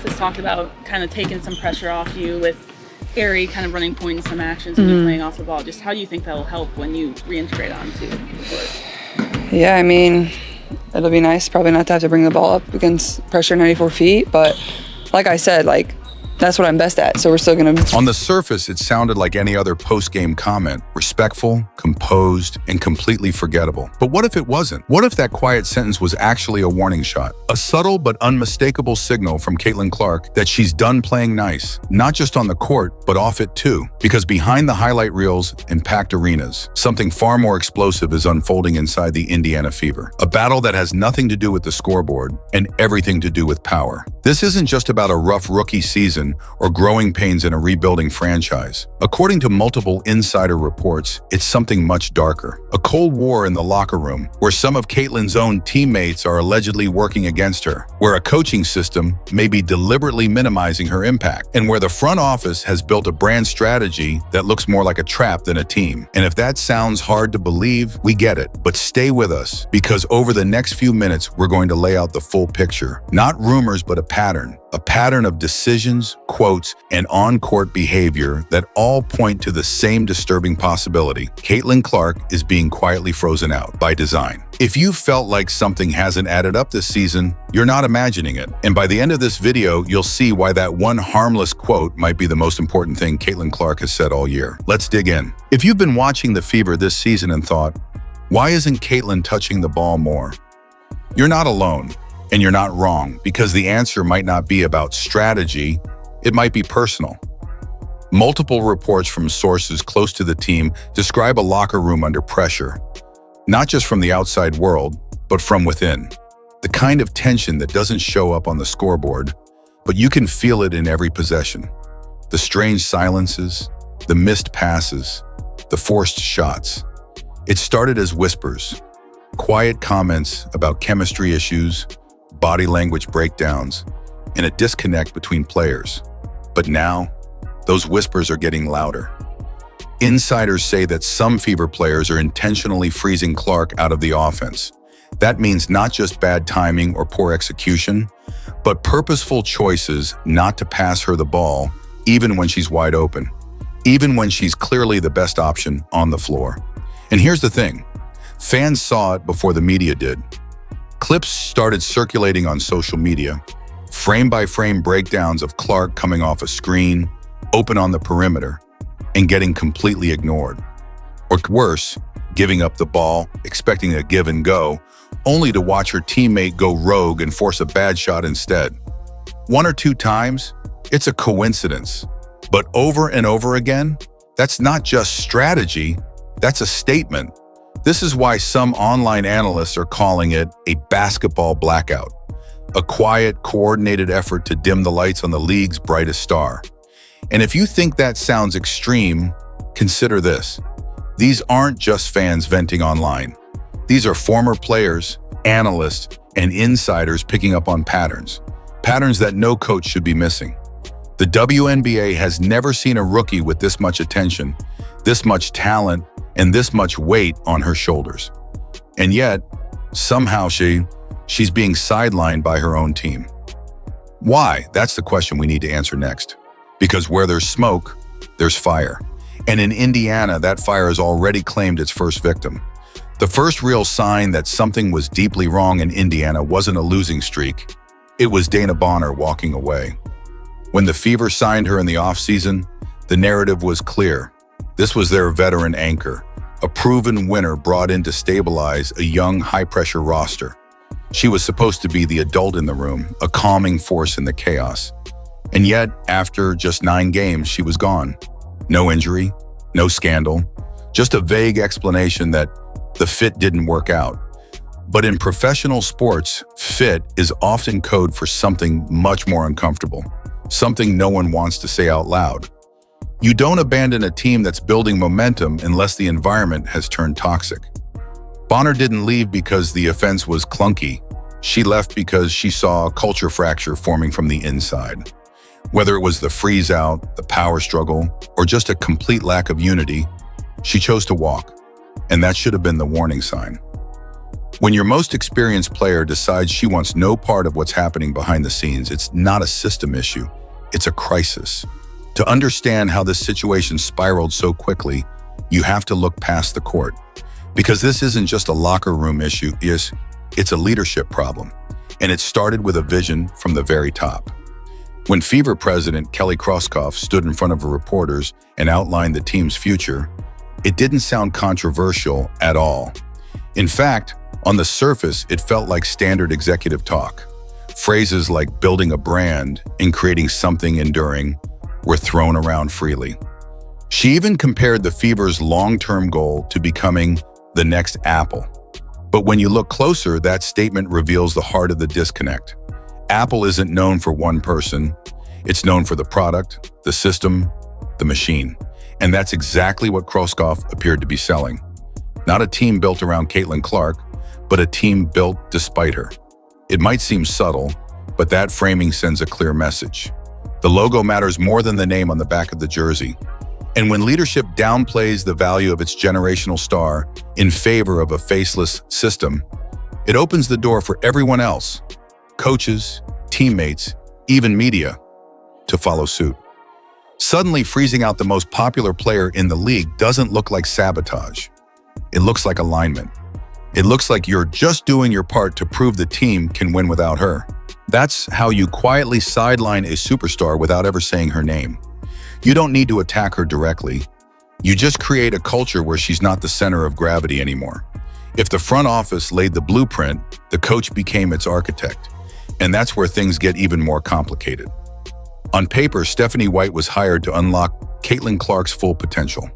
Just talked about kind of taking some pressure off you with Ari kind of running point in some actions and you playing off the ball. Just how do you think that will help when you reintegrate onto the court? Yeah, I mean, it'll be nice probably not to have to bring the ball up against pressure 94 feet, but like I said, like, that's what I'm best at, so we're still gonna... On the surface, it sounded like any other post-game comment, respectful, composed, and completely forgettable. But what if it wasn't? What if that quiet sentence was actually a warning shot? A subtle but unmistakable signal from Caitlin Clark that she's done playing nice, not just on the court, but off it too. Because behind the highlight reels in packed arenas, something far more explosive is unfolding inside the Indiana Fever. A battle that has nothing to do with the scoreboard and everything to do with power. This isn't just about a rough rookie season or growing pains in a rebuilding franchise. According to multiple insider reports, it's something much darker. A cold war in the locker room, where some of Caitlin's own teammates are allegedly working against her, where a coaching system may be deliberately minimizing her impact, and where the front office has built a brand strategy that looks more like a trap than a team. And if that sounds hard to believe, we get it. But stay with us, because over the next few minutes, we're going to lay out the full picture. Not rumors, but a pattern of decisions, quotes, and on-court behavior that all point to the same disturbing possibility. Caitlin Clark is being quietly frozen out by design. If you felt like something hasn't added up this season, you're not imagining it. And by the end of this video, you'll see why that one harmless quote might be the most important thing Caitlin Clark has said all year. Let's dig in. If you've been watching the Fever this season and thought, why isn't Caitlin touching the ball more? You're not alone. And you're not wrong, because the answer might not be about strategy, it might be personal. Multiple reports from sources close to the team describe a locker room under pressure, not just from the outside world, but from within. The kind of tension that doesn't show up on the scoreboard, but you can feel it in every possession. The strange silences, the missed passes, the forced shots. It started as whispers, quiet comments about chemistry issues, body language breakdowns, and a disconnect between players. But now, those whispers are getting louder. Insiders say that some Fever players are intentionally freezing Clark out of the offense. That means not just bad timing or poor execution, but purposeful choices not to pass her the ball, even when she's wide open, even when she's clearly the best option on the floor. And here's the thing, fans saw it before the media did. Clips started circulating on social media, frame-by-frame breakdowns of Clark coming off a screen, open on the perimeter, and getting completely ignored. Or worse, giving up the ball, expecting a give and go, only to watch her teammate go rogue and force a bad shot instead. One or two times, it's a coincidence. But over and over again, that's not just strategy, that's a statement. This is why some online analysts are calling it a basketball blackout, a quiet, coordinated effort to dim the lights on the league's brightest star. And if you think that sounds extreme, consider this. These aren't just fans venting online. These are former players, analysts, and insiders picking up on patterns that no coach should be missing. The WNBA has never seen a rookie with this much attention, this much talent, and this much weight on her shoulders. And yet, somehow she's being sidelined by her own team. Why? That's the question we need to answer next. Because where there's smoke, there's fire. And in Indiana, that fire has already claimed its first victim. The first real sign that something was deeply wrong in Indiana wasn't a losing streak. It was Dana Bonner walking away. When the Fever signed her in the offseason, the narrative was clear. This was their veteran anchor, a proven winner brought in to stabilize a young, high-pressure roster. She was supposed to be the adult in the room, a calming force in the chaos. And yet, after just 9 games, she was gone. No injury, no scandal, just a vague explanation that the fit didn't work out. But in professional sports, fit is often code for something much more uncomfortable, something no one wants to say out loud. You don't abandon a team that's building momentum unless the environment has turned toxic. Bonner didn't leave because the offense was clunky. She left because she saw a culture fracture forming from the inside. Whether it was the freeze out, the power struggle, or just a complete lack of unity, she chose to walk. And that should have been the warning sign. When your most experienced player decides she wants no part of what's happening behind the scenes, it's not a system issue, it's a crisis. To understand how this situation spiraled so quickly, you have to look past the court. Because this isn't just a locker room issue, it's a leadership problem. And it started with a vision from the very top. When Fever president Kelly Kroskoff stood in front of her reporters and outlined the team's future, it didn't sound controversial at all. In fact, on the surface, it felt like standard executive talk. Phrases like building a brand and creating something enduring were thrown around freely. She even compared the Fever's long-term goal to becoming the next Apple. But when you look closer, that statement reveals the heart of the disconnect. Apple isn't known for one person. It's known for the product, the system, the machine. And that's exactly what Kroskoff appeared to be selling. Not a team built around Caitlin Clark, but a team built despite her. It might seem subtle, but that framing sends a clear message. The logo matters more than the name on the back of the jersey. And when leadership downplays the value of its generational star in favor of a faceless system, it opens the door for everyone else, coaches, teammates, even media, to follow suit. Suddenly, freezing out the most popular player in the league doesn't look like sabotage. It looks like alignment. It looks like you're just doing your part to prove the team can win without her. That's how you quietly sideline a superstar without ever saying her name. You don't need to attack her directly. You just create a culture where she's not the center of gravity anymore. If the front office laid the blueprint, the coach became its architect. And that's where things get even more complicated. On paper, Stephanie White was hired to unlock Caitlin Clark's full potential.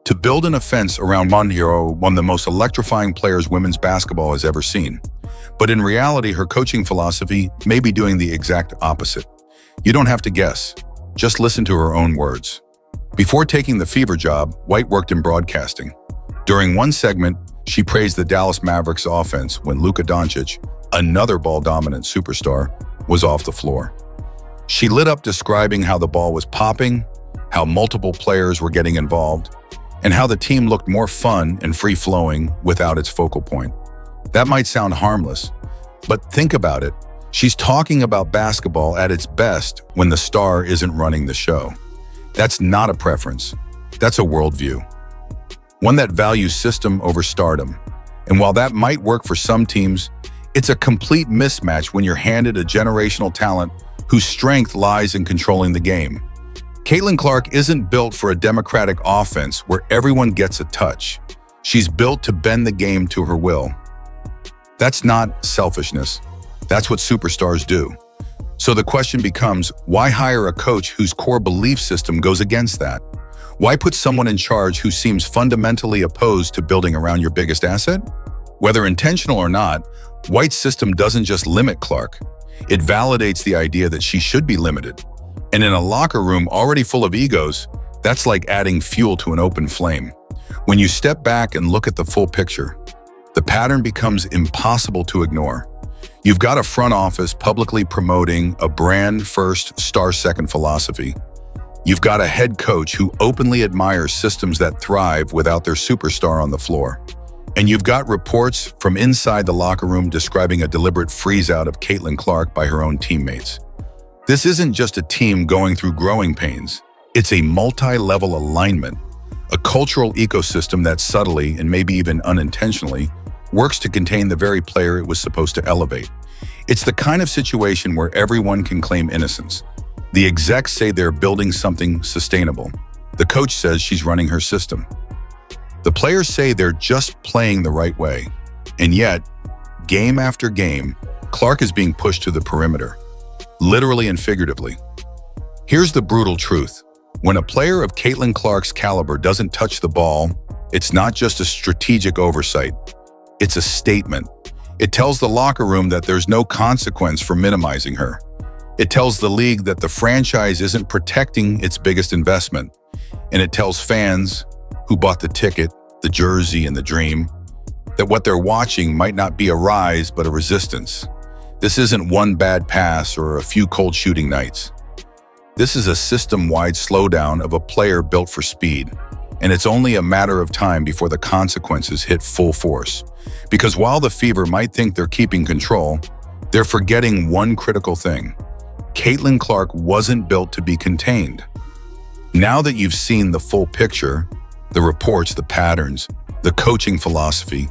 To build an offense around Monhiro, one of the most electrifying players women's basketball has ever seen. But in reality, her coaching philosophy may be doing the exact opposite. You don't have to guess. Just listen to her own words. Before taking the Fever job, White worked in broadcasting. During one segment, she praised the Dallas Mavericks offense when Luka Doncic, another ball-dominant superstar, was off the floor. She lit up describing how the ball was popping, how multiple players were getting involved, and how the team looked more fun and free-flowing without its focal point. That might sound harmless, but think about it. She's talking about basketball at its best when the star isn't running the show. That's not a preference. That's a worldview. One that values system over stardom. And while that might work for some teams, it's a complete mismatch when you're handed a generational talent whose strength lies in controlling the game. Caitlin Clark isn't built for a democratic offense where everyone gets a touch. She's built to bend the game to her will. That's not selfishness. That's what superstars do. So the question becomes, why hire a coach whose core belief system goes against that? Why put someone in charge who seems fundamentally opposed to building around your biggest asset? Whether intentional or not, White's system doesn't just limit Clark. It validates the idea that she should be limited. And in a locker room already full of egos, that's like adding fuel to an open flame. When you step back and look at the full picture, the pattern becomes impossible to ignore. You've got a front office publicly promoting a brand-first, star-second philosophy. You've got a head coach who openly admires systems that thrive without their superstar on the floor. And you've got reports from inside the locker room describing a deliberate freeze-out of Caitlin Clark by her own teammates. This isn't just a team going through growing pains. It's a multi-level alignment, a cultural ecosystem that subtly, and maybe even unintentionally, works to contain the very player it was supposed to elevate. It's the kind of situation where everyone can claim innocence. The execs say they're building something sustainable. The coach says she's running her system. The players say they're just playing the right way. And yet, game after game, Clark is being pushed to the perimeter, literally and figuratively. Here's the brutal truth. When a player of Caitlin Clark's caliber doesn't touch the ball, it's not just a strategic oversight. It's a statement. It tells the locker room that there's no consequence for minimizing her. It tells the league that the franchise isn't protecting its biggest investment. And it tells fans who bought the ticket, the jersey, and the dream, that what they're watching might not be a rise, but a resistance. This isn't one bad pass or a few cold shooting nights. This is a system-wide slowdown of a player built for speed. and it's only a matter of time before the consequences hit full force. Because while the Fever might think they're keeping control, they're forgetting one critical thing. Caitlin Clark wasn't built to be contained. Now that you've seen the full picture, the reports, the patterns, the coaching philosophy,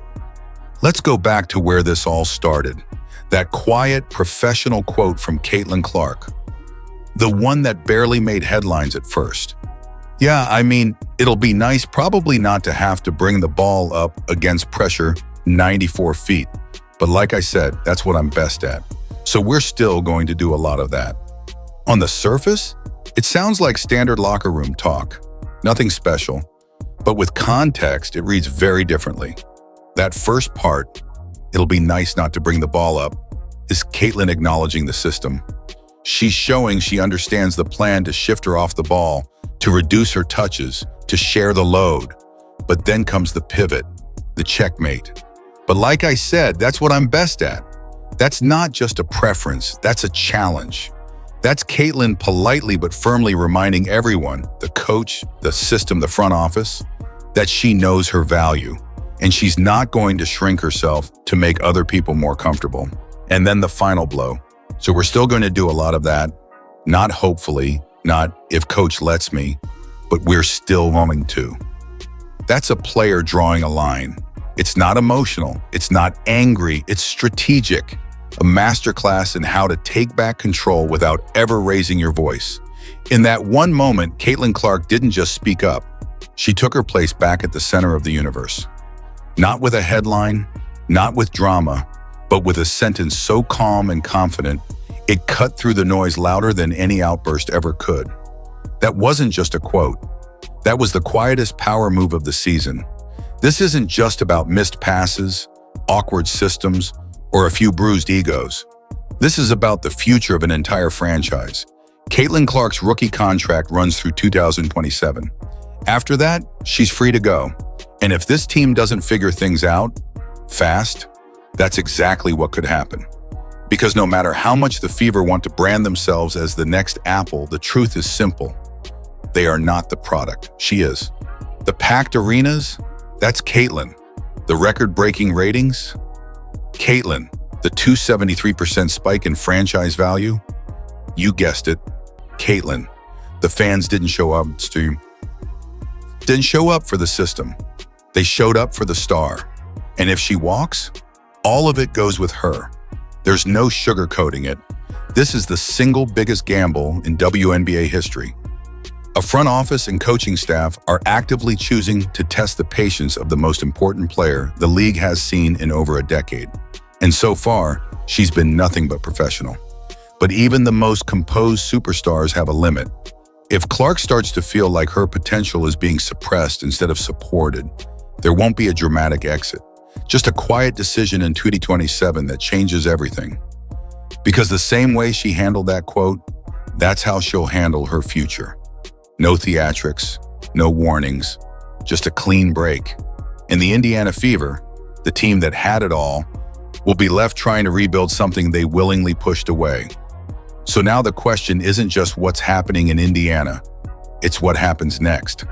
let's go back to where this all started. That quiet, professional quote from Caitlin Clark. The one that barely made headlines at first. Yeah, I mean, it'll be nice probably not to have to bring the ball up against pressure 94 feet. But like I said, that's what I'm best at. So we're still going to do a lot of that. On the surface, it sounds like standard locker room talk. Nothing special. But with context, it reads very differently. That first part, it'll be nice not to bring the ball up, is Caitlin acknowledging the system. She's showing she understands the plan to shift her off the ball, to reduce her touches, to share the load. But then comes the pivot, the checkmate. But like I said, that's what I'm best at. That's not just a preference, that's a challenge. That's Caitlin politely but firmly reminding everyone, the coach, the system, the front office, that she knows her value, and she's not going to shrink herself to make other people more comfortable. And then the final blow. So we're still going to do a lot of that, not hopefully, not if coach lets me, but we're still going to. That's a player drawing a line. It's not emotional, it's not angry, it's strategic. A masterclass in how to take back control without ever raising your voice. In that one moment, Caitlin Clark didn't just speak up. She took her place back at the center of the universe. Not with a headline, not with drama, but with a sentence so calm and confident, it cut through the noise louder than any outburst ever could. That wasn't just a quote. That was the quietest power move of the season. This isn't just about missed passes, awkward systems, or a few bruised egos. This is about the future of an entire franchise. Caitlin Clark's rookie contract runs through 2027. After that, she's free to go. And if this team doesn't figure things out fast, that's exactly what could happen. Because no matter how much the Fever want to brand themselves as the next Apple, the truth is simple. They are not the product. She is. The packed arenas, that's Caitlin. The record-breaking ratings, Caitlin. The 273% spike in franchise value, you guessed it, Caitlin. The fans didn't show up for the system. They showed up for the star. And if she walks, all of it goes with her. There's no sugarcoating it. This is the single biggest gamble in WNBA history. A front office and coaching staff are actively choosing to test the patience of the most important player the league has seen in over a decade. And so far, she's been nothing but professional. But even the most composed superstars have a limit. If Clark starts to feel like her potential is being suppressed instead of supported, there won't be a dramatic exit. Just a quiet decision in 2027 that changes everything. Because the same way she handled that quote, that's how she'll handle her future. No theatrics, no warnings, just a clean break. And the Indiana Fever, the team that had it all, will be left trying to rebuild something they willingly pushed away. So now the question isn't just what's happening in Indiana, it's what happens next.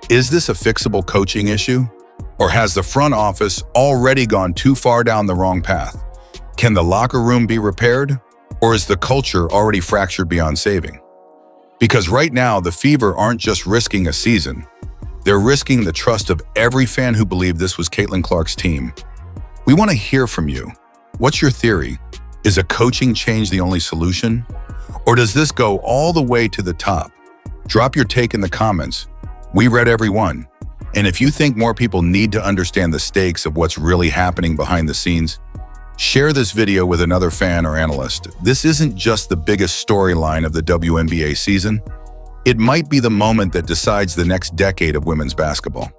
Is this a fixable coaching issue? Or has the front office already gone too far down the wrong path? Can the locker room be repaired? Or is the culture already fractured beyond saving? Because right now, the Fever aren't just risking a season. They're risking the trust of every fan who believed this was Caitlin Clark's team. We want to hear from you. What's your theory? Is a coaching change the only solution? Or does this go all the way to the top? Drop your take in the comments. We read every one. And if you think more people need to understand the stakes of what's really happening behind the scenes, share this video with another fan or analyst. This isn't just the biggest storyline of the WNBA season. It might be the moment that decides the next decade of women's basketball.